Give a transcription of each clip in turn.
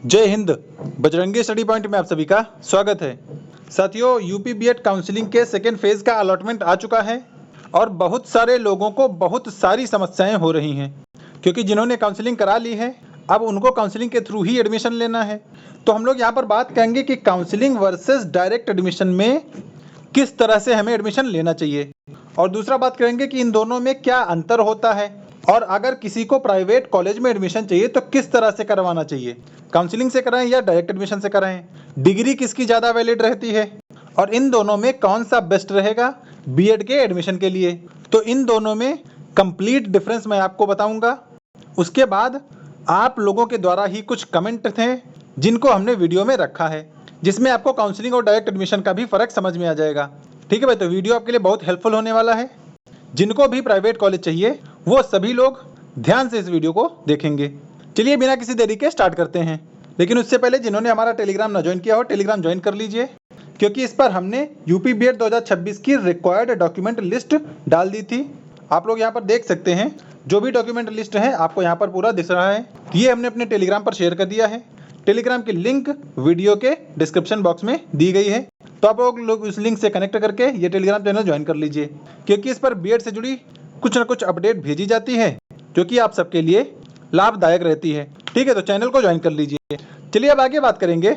जय Hind. Bajrangi study point में आप सभी का स्वागत है। साथियों, यूपी बीएड काउंसलिंग के सेकेंड फेज का अलॉटमेंट आ चुका है और बहुत सारे लोगों को बहुत सारी समस्याएं हो रही हैं, क्योंकि जिन्होंने काउंसलिंग करा ली है अब उनको काउंसलिंग के थ्रू ही एडमिशन लेना है। तो हम लोग यहाँ पर बात करेंगे कि काउंसलिंग वर्सेस डायरेक्ट एडमिशन में किस तरह से हमें एडमिशन लेना चाहिए, और दूसरा बात करेंगे कि इन दोनों में क्या अंतर होता है, और अगर किसी को प्राइवेट कॉलेज में एडमिशन चाहिए तो किस तरह से करवाना चाहिए, काउंसलिंग से कराएं या डायरेक्ट एडमिशन से कराएं, डिग्री किसकी ज़्यादा वैलिड रहती है, और इन दोनों में कौन सा बेस्ट रहेगा बीएड के एडमिशन के लिए। तो इन दोनों में कंप्लीट डिफरेंस मैं आपको बताऊंगा। उसके बाद आप लोगों के द्वारा ही कुछ कमेंट थे जिनको हमने वीडियो में रखा है, जिसमें आपको काउंसलिंग और डायरेक्ट एडमिशन का भी फ़र्क समझ में आ जाएगा। ठीक है भाई, तो वीडियो आपके लिए बहुत हेल्पफुल होने वाला है। जिनको भी प्राइवेट कॉलेज चाहिए वो सभी लोग ध्यान से इस वीडियो को देखेंगे। चलिए बिना किसी देरी के स्टार्ट करते हैं। लेकिन उससे पहले जिन्होंने हमारा टेलीग्राम ना ज्वाइन किया हो, टेलीग्राम ज्वाइन कर लीजिए, क्योंकि इस पर हमने यूपी बीएड 2026 की रिक्वायर्ड डॉक्यूमेंट लिस्ट डाल दी थी। आप लोग यहाँ पर देख सकते हैं, जो भी डॉक्यूमेंट लिस्ट है आपको यहाँ पर पूरा दिख रहा है। ये हमने अपने टेलीग्राम पर शेयर कर दिया है। टेलीग्राम की लिंक वीडियो के डिस्क्रिप्शन बॉक्स में दी गई है, तो आप लोग उस लिंक से कनेक्ट करके ये टेलीग्राम चैनल ज्वाइन कर लीजिए, क्योंकि इस पर बीएड से जुड़ी कुछ ना कुछ अपडेट भेजी जाती है जो कि आप सबके लिए लाभदायक रहती है। ठीक है, तो चैनल को ज्वाइन कर लीजिए। चलिए अब आगे बात करेंगे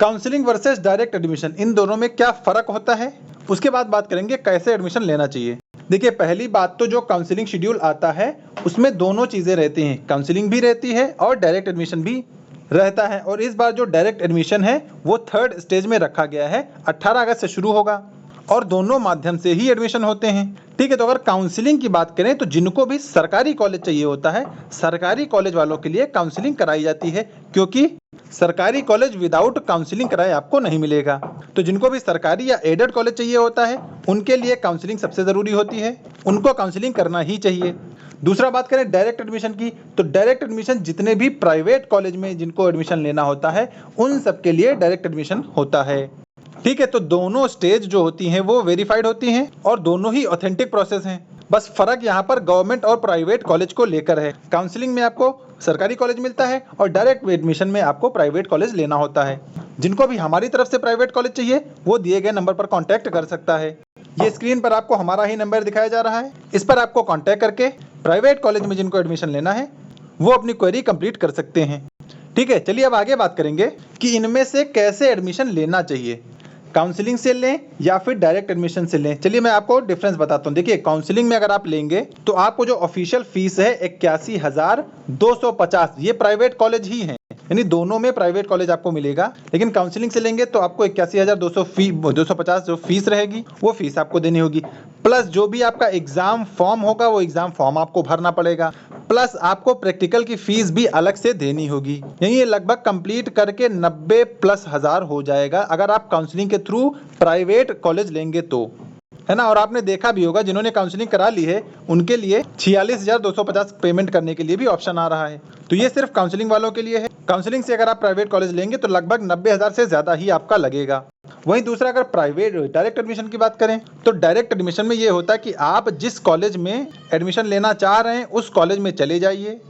काउंसलिंग वर्सेस डायरेक्ट एडमिशन, इन दोनों में क्या फ़र्क होता है। उसके बाद बात करेंगे कैसे एडमिशन लेना चाहिए। देखिए, पहली बात तो जो काउंसलिंग शेड्यूल आता है उसमें दोनों चीज़ें रहती हैं, काउंसलिंग भी रहती है और डायरेक्ट एडमिशन भी रहता है। और इस बार जो डायरेक्ट एडमिशन है वो थर्ड स्टेज में रखा गया है, 18 अगस्त से शुरू होगा और दोनों माध्यम से ही एडमिशन होते हैं। ठीक है, तो अगर काउंसलिंग की बात करें तो जिनको भी सरकारी कॉलेज चाहिए होता है, सरकारी कॉलेज वालों के लिए काउंसलिंग कराई जाती है, क्योंकि सरकारी कॉलेज विदाउट काउंसलिंग कराए आपको नहीं मिलेगा। तो जिनको भी सरकारी या एडेड कॉलेज चाहिए होता है उनके लिए काउंसलिंग सबसे ज़रूरी होती है, उनको काउंसलिंग करना ही चाहिए। दूसरा बात करें डायरेक्ट एडमिशन की, तो डायरेक्ट एडमिशन जितने भी प्राइवेट कॉलेज में जिनको एडमिशन लेना होता है उन सबके लिए डायरेक्ट एडमिशन होता है। ठीक है, तो दोनों स्टेज जो होती हैं वो वेरीफाइड होती हैं और दोनों ही ऑथेंटिक प्रोसेस हैं। बस फर्क यहाँ पर गवर्नमेंट और प्राइवेट कॉलेज को लेकर है। काउंसलिंग में आपको सरकारी कॉलेज मिलता है और डायरेक्ट एडमिशन में आपको प्राइवेट कॉलेज लेना होता है। जिनको भी हमारी तरफ से प्राइवेट कॉलेज चाहिए वो दिए गए नंबर पर कॉन्टैक्ट कर सकता है। ये स्क्रीन पर आपको हमारा ही नंबर दिखाया जा रहा है, इस पर आपको कॉन्टैक्ट करके प्राइवेट कॉलेज में जिनको एडमिशन लेना है वो अपनी क्वेरी कंप्लीट कर सकते हैं। ठीक है, चलिए अब आगे बात करेंगे कि इनमें से कैसे एडमिशन लेना चाहिए, काउंसलिंग से लें या फिर डायरेक्ट एडमिशन से लें। चलिए मैं आपको डिफरेंस बताता हूँ। देखिए, काउंसलिंग में अगर आप लेंगे तो आपको जो ऑफिशियल फीस है 81,250, ये प्राइवेट कॉलेज ही है, यानी दोनों में प्राइवेट कॉलेज आपको मिलेगा। लेकिन काउंसलिंग से लेंगे तो आपको 81,250 जो फीस रहेगी वो फीस आपको देनी होगी, प्लस जो भी आपका एग्जाम फॉर्म होगा वो एग्जाम फॉर्म आपको भरना पड़ेगा, प्लस आपको प्रैक्टिकल की फीस भी अलग से देनी होगी। यानी ये लगभग कंप्लीट करके 90+ हज़ार हो जाएगा अगर आप काउंसलिंग के थ्रू प्राइवेट कॉलेज लेंगे तो, है ना। और आपने देखा भी होगा जिन्होंने काउंसलिंग करा ली है उनके लिए 46,250 पेमेंट करने के लिए भी ऑप्शन आ रहा है। तो ये सिर्फ काउंसलिंग वालों के लिए है। काउंसलिंग से अगर आप प्राइवेट कॉलेज लेंगे तो लगभग 90,000 से ज़्यादा ही आपका लगेगा। वहीं दूसरा, अगर प्राइवेट डायरेक्ट एडमिशन की बात करें तो डायरेक्ट एडमिशन में ये होता है कि आप जिस कॉलेज में एडमिशन लेना चाह रहे हैं उस कॉलेज में चले जाइए,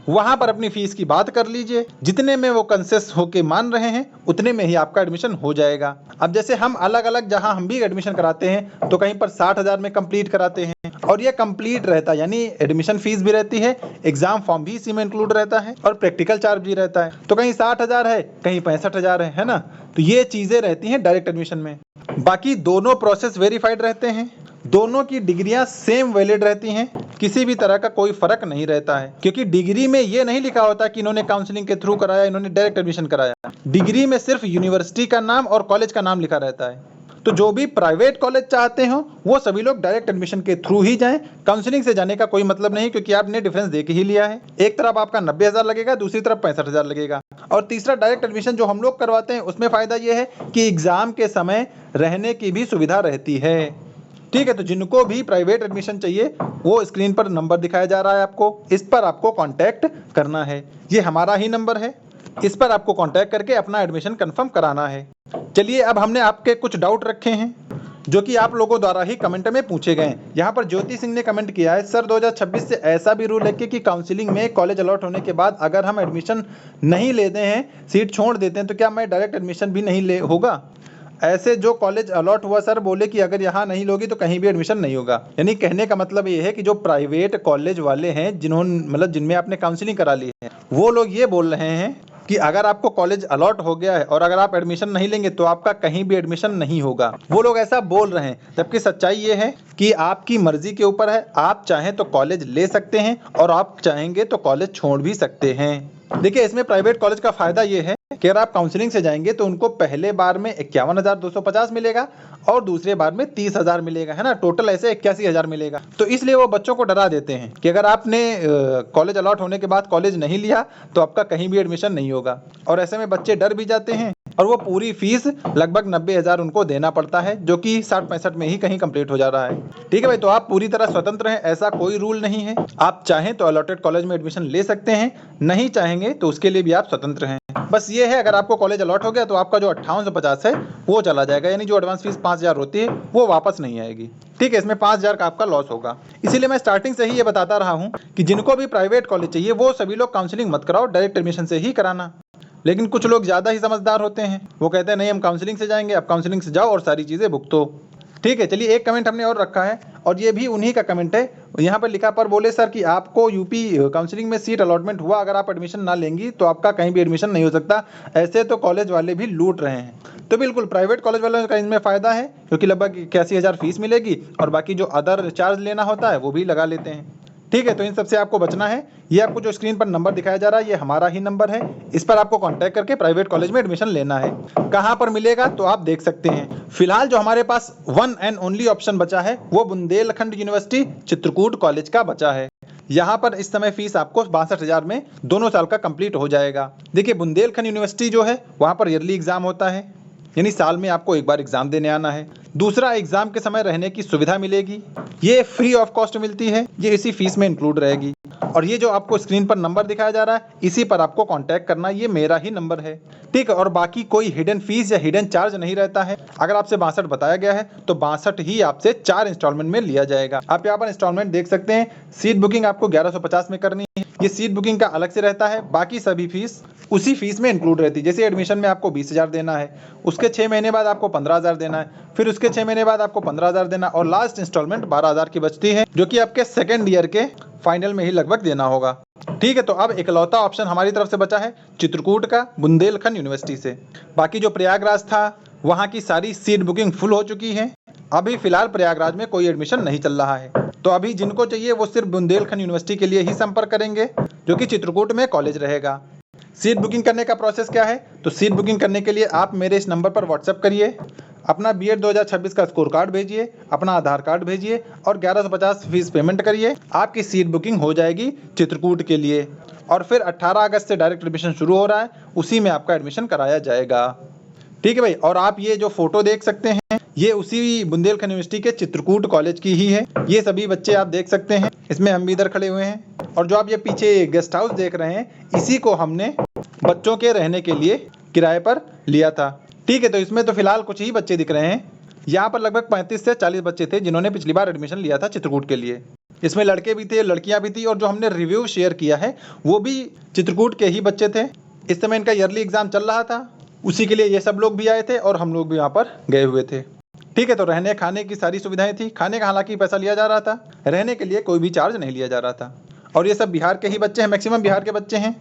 वहाँ पर अपनी फीस की बात कर लीजिए, जितने में वो कंसेस होके मान रहे हैं उतने में ही आपका एडमिशन हो जाएगा। अब जैसे हम अलग अलग जहाँ हम भी एडमिशन कराते हैं तो कहीं पर 60,000 में कंप्लीट कराते हैं और ये कंप्लीट रहता है, यानी एडमिशन फीस भी रहती है, एग्जाम फॉर्म भी इसी में इंक्लूड रहता है और प्रैक्टिकल चार्ज भी रहता है। तो कहीं 60,000 है, कहीं 65,000 है ना। तो ये चीज़ें रहती हैं डायरेक्ट एडमिशन में। बाकी दोनों प्रोसेस वेरीफाइड रहते हैं, दोनों की डिग्रियां सेम वैलिड रहती हैं, किसी भी तरह का कोई फर्क नहीं रहता है, क्योंकि डिग्री में ये नहीं लिखा होता कि इन्होंने काउंसलिंग के थ्रू कराया, इन्होंने डायरेक्ट एडमिशन कराया। डिग्री में सिर्फ यूनिवर्सिटी का नाम और कॉलेज का नाम लिखा रहता है। तो जो भी प्राइवेट कॉलेज चाहते हो वो सभी लोग डायरेक्ट एडमिशन के थ्रू ही जाएं, काउंसलिंग से जाने का कोई मतलब नहीं, क्योंकि आपने डिफरेंस देख ही लिया है। एक तरफ आपका 90,000 लगेगा, दूसरी तरफ 65,000 लगेगा। और तीसरा, डायरेक्ट एडमिशन जो हम लोग करवाते हैं उसमें फ़ायदा ये है कि एग्ज़ाम के समय रहने की भी सुविधा रहती है। ठीक है, तो जिनको भी प्राइवेट एडमिशन चाहिए वो स्क्रीन पर नंबर दिखाया जा रहा है आपको, इस पर आपको कांटेक्ट करना है। ये हमारा ही नंबर है, इस पर आपको कांटेक्ट करके अपना एडमिशन कंफर्म कराना है। चलिए, अब हमने आपके कुछ डाउट रखे हैं जो कि आप लोगों द्वारा ही कमेंट में पूछे गए। यहाँ पर ज्योति सिंह ने कमेंट किया है, सर 2026 से ऐसा भी रूल है कि काउंसलिंग में कॉलेज अलॉट होने के बाद अगर हम एडमिशन नहीं लेते हैं, सीट छोड़ देते हैं, तो क्या मैं डायरेक्ट एडमिशन भी नहीं ले होगा? ऐसे जो कॉलेज अलॉट हुआ सर बोले कि अगर यहाँ नहीं लोगी तो कहीं भी एडमिशन नहीं होगा। यानी कहने का मतलब ये है कि जो प्राइवेट कॉलेज वाले हैं, जिन्होंने मतलब जिनमें आपने काउंसलिंग करा ली है, वो लोग ये बोल रहे हैं कि अगर आपको कॉलेज अलॉट हो गया है और अगर आप एडमिशन नहीं लेंगे तो आपका कहीं भी एडमिशन नहीं होगा। वो लोग ऐसा बोल रहे हैं, जबकि सच्चाई ये है कि आपकी मर्जी के ऊपर है। आप चाहें तो कॉलेज ले सकते हैं और आप चाहेंगे तो कॉलेज छोड़ भी सकते हैं। देखिए, इसमें प्राइवेट कॉलेज का फायदा ये है कि अगर आप काउंसलिंग से जाएंगे तो उनको पहले बार में 51,250 मिलेगा और दूसरे बार में 30,000 मिलेगा, है ना। टोटल ऐसे 81,000 मिलेगा। तो इसलिए वो बच्चों को डरा देते हैं कि अगर आपने कॉलेज अलॉट होने के बाद कॉलेज नहीं लिया तो आपका कहीं भी एडमिशन नहीं होगा। और ऐसे में बच्चे डर भी जाते हैं और वो पूरी फीस लगभग 90,000 उनको देना पड़ता है, जो कि 60-65 में ही कहीं कंप्लीट हो जा रहा है। ठीक है भाई, तो आप पूरी तरह स्वतंत्र हैं, ऐसा कोई रूल नहीं है। आप चाहें तो अलॉटेड कॉलेज में एडमिशन ले सकते हैं, नहीं चाहेंगे तो उसके लिए भी आप स्वतंत्र हैं। बस ये है, अगर आपको कॉलेज अलॉट हो गया तो आपका जो 5850 है वो चला जाएगा, यानी जो एडवांस फीस 5,000 होती है वो वापस नहीं आएगी। ठीक है, इसमें 5,000 का आपका लॉस होगा। इसीलिए मैं स्टार्टिंग से ही ये बताता रहा हूँ कि जिनको भी प्राइवेट कॉलेज चाहिए वो सभी लोग काउंसलिंग मत कराओ, डायरेक्ट एडमिशन से ही कराना। लेकिन कुछ लोग ज़्यादा ही समझदार होते हैं, वो कहते हैं नहीं हम काउंसलिंग से जाएंगे, आप काउंसलिंग से जाओ और सारी चीज़ें भुगतो। ठीक है, चलिए एक कमेंट हमने और रखा है और ये भी उन्हीं का कमेंट है। यहाँ पर लिखा पर बोले सर कि आपको यूपी काउंसलिंग में सीट अलॉटमेंट हुआ, अगर आप एडमिशन ना लेंगी तो आपका कहीं भी एडमिशन नहीं हो सकता। ऐसे तो कॉलेज वाले भी लूट रहे हैं। तो बिल्कुल प्राइवेट कॉलेज वालों का इसमें फ़ायदा है, क्योंकि लगभग 81,000 फीस मिलेगी और बाकी जो अदर चार्ज लेना होता है वो भी लगा लेते हैं। ठीक है, तो इन सबसे आपको बचना है। ये आपको जो स्क्रीन पर नंबर दिखाया जा रहा है ये हमारा ही नंबर है, इस पर आपको कांटेक्ट करके प्राइवेट कॉलेज में एडमिशन लेना है। कहाँ पर मिलेगा तो आप देख सकते हैं। फिलहाल जो हमारे पास वन एंड ओनली ऑप्शन बचा है वो बुंदेलखंड यूनिवर्सिटी चित्रकूट कॉलेज का बचा है। यहाँ पर इस समय फीस आपको 62,000 में दोनों साल का कंप्लीट हो जाएगा। देखिए, बुंदेलखंड यूनिवर्सिटी जो है वहाँ पर ईयरली एग्जाम होता है, यानी साल में आपको एक बार एग्जाम देने आना है। दूसरा, एग्जाम के समय रहने की सुविधा मिलेगी, ये फ्री ऑफ कॉस्ट मिलती है, ये इसी फीस में इंक्लूड रहेगी। और ये जो आपको स्क्रीन पर नंबर दिखाया जा रहा है इसी पर आपको कांटेक्ट करना, ये मेरा ही नंबर है। ठीक है, और बाकी कोई हिडन फीस या हिडन चार्ज नहीं रहता है। अगर आपसे 62 बताया गया है तो 62 ही आपसे 4 इंस्टॉलमेंट में लिया जाएगा। आप यहाँ पर इंस्टॉलमेंट देख सकते हैं। सीट बुकिंग आपको 1150 में करनी है, ये सीट बुकिंग का अलग से रहता है। बाकी सभी फीस उसी फीस में इंक्लूड रहती है। जैसे एडमिशन में आपको 20,000 देना है, उसके 6 महीने बाद आपको 15,000 देना है, फिर उसके 6 महीने बाद आपको 15,000 देना और लास्ट इंस्टॉलमेंट 12,000 की बचती है, जो कि आपके सेकेंड ईयर के फाइनल में ही लगभग देना होगा। ठीक है, तो अब इकलौता ऑप्शन हमारी तरफ से बचा है चित्रकूट का बुंदेलखंड यूनिवर्सिटी से। बाकी जो प्रयागराज था वहाँ की सारी सीट बुकिंग फुल हो चुकी है। अभी फिलहाल प्रयागराज में कोई एडमिशन नहीं चल रहा है, तो अभी जिनको चाहिए वो सिर्फ बुंदेलखंड यूनिवर्सिटी के लिए ही संपर्क करेंगे, जो कि चित्रकूट में कॉलेज रहेगा। सीट बुकिंग करने का प्रोसेस क्या है, तो सीट बुकिंग करने के लिए आप मेरे इस नंबर पर व्हाट्सएप करिए, अपना बीएड 2026 का स्कोर कार्ड भेजिए, अपना आधार कार्ड भेजिए और 1150 फीस पेमेंट करिए। आपकी सीट बुकिंग हो जाएगी चित्रकूट के लिए। और फिर 18 अगस्त से डायरेक्ट एडमिशन शुरू हो रहा है, उसी में आपका एडमिशन कराया जाएगा। ठीक है भाई, और आप ये जो फोटो देख सकते हैं ये उसी बुंदेलखंड यूनिवर्सिटी के चित्रकूट कॉलेज की ही है। ये सभी बच्चे आप देख सकते हैं, इसमें हम भी इधर खड़े हुए हैं। और जो आप ये पीछे गेस्ट हाउस देख रहे हैं इसी को हमने बच्चों के रहने के लिए किराए पर लिया था। ठीक है, तो इसमें तो फिलहाल कुछ ही बच्चे दिख रहे हैं। यहाँ पर लगभग 35 से 40 बच्चे थे जिन्होंने पिछली बार एडमिशन लिया था चित्रकूट के लिए। इसमें लड़के भी थे, लड़कियां भी थी, और जो हमने रिव्यू शेयर किया है वो भी चित्रकूट के ही बच्चे थे। इस समय इनका ईयरली एग्जाम चल रहा था, उसी के लिए ये सब लोग भी आए थे और हम लोग भी वहाँ पर गए हुए थे। ठीक है, तो रहने खाने की सारी सुविधाएं थी। खाने का हालांकि पैसा लिया जा रहा था, रहने के लिए कोई भी चार्ज नहीं लिया जा रहा था। और ये सब बिहार के ही बच्चे हैं, मैक्सिमम बिहार के बच्चे हैं।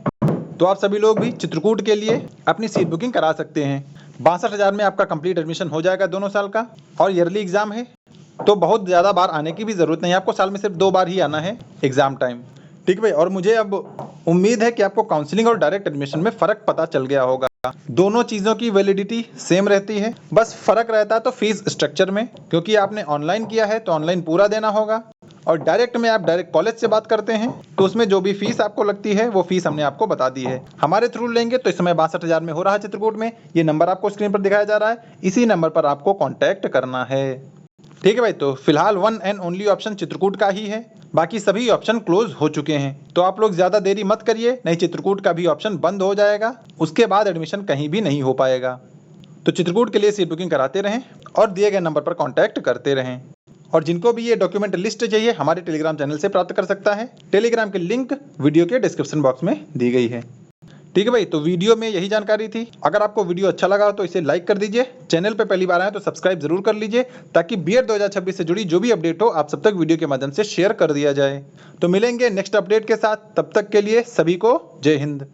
तो आप सभी लोग भी चित्रकूट के लिए अपनी सीट बुकिंग करा सकते हैं। 62,000 में आपका कंप्लीट एडमिशन हो जाएगा दोनों साल का, और ईयरली एग्जाम है तो बहुत ज़्यादा बार आने की भी ज़रूरत नहीं है, आपको साल में सिर्फ 2 बार ही आना है एग्ज़ाम टाइम। ठीक भाई, और मुझे अब उम्मीद है कि आपको काउंसलिंग और डायरेक्ट एडमिशन में फ़र्क पता चल गया होगा। दोनों चीज़ों की वैलिडिटी सेम रहती है, बस फ़र्क रहता है तो फीस स्ट्रक्चर में, क्योंकि आपने ऑनलाइन किया है तो ऑनलाइन पूरा देना होगा, और डायरेक्ट में आप डायरेक्ट कॉलेज से बात करते हैं तो उसमें जो भी फीस आपको लगती है वो फीस हमने आपको बता दी है। हमारे थ्रू लेंगे तो इस समय 62,000 में हो रहा है चित्रकूट में। ये नंबर आपको स्क्रीन पर दिखाया जा रहा है, इसी नंबर पर आपको कॉन्टैक्ट करना है। ठीक है भाई, तो फिलहाल one and only option Chitrakoot का ही है, बाकी सभी ऑप्शन क्लोज हो चुके हैं। तो आप लोग ज़्यादा देरी मत करिए, नहीं चित्रकूट का भी ऑप्शन बंद हो जाएगा, उसके बाद एडमिशन कहीं भी नहीं हो पाएगा। तो चित्रकूट के लिए सीट बुकिंग कराते रहें और दिए गए नंबर पर कॉन्टैक्ट करते रहें। और जिनको भी ये डॉक्यूमेंट लिस्ट चाहिए हमारे टेलीग्राम चैनल से प्राप्त कर सकता है। टेलीग्राम की लिंक वीडियो के डिस्क्रिप्शन बॉक्स में दी गई है। ठीक है भाई, तो वीडियो में यही जानकारी थी। अगर आपको वीडियो अच्छा लगा हो तो इसे लाइक कर दीजिए। चैनल पे पहली बार आए तो सब्सक्राइब जरूर कर लीजिए ताकि बीएड 2026 से जुड़ी जो भी अपडेट हो आप सब तक वीडियो के माध्यम से शेयर कर दिया जाए। तो मिलेंगे नेक्स्ट अपडेट के साथ, तब तक के लिए सभी को जय हिंद।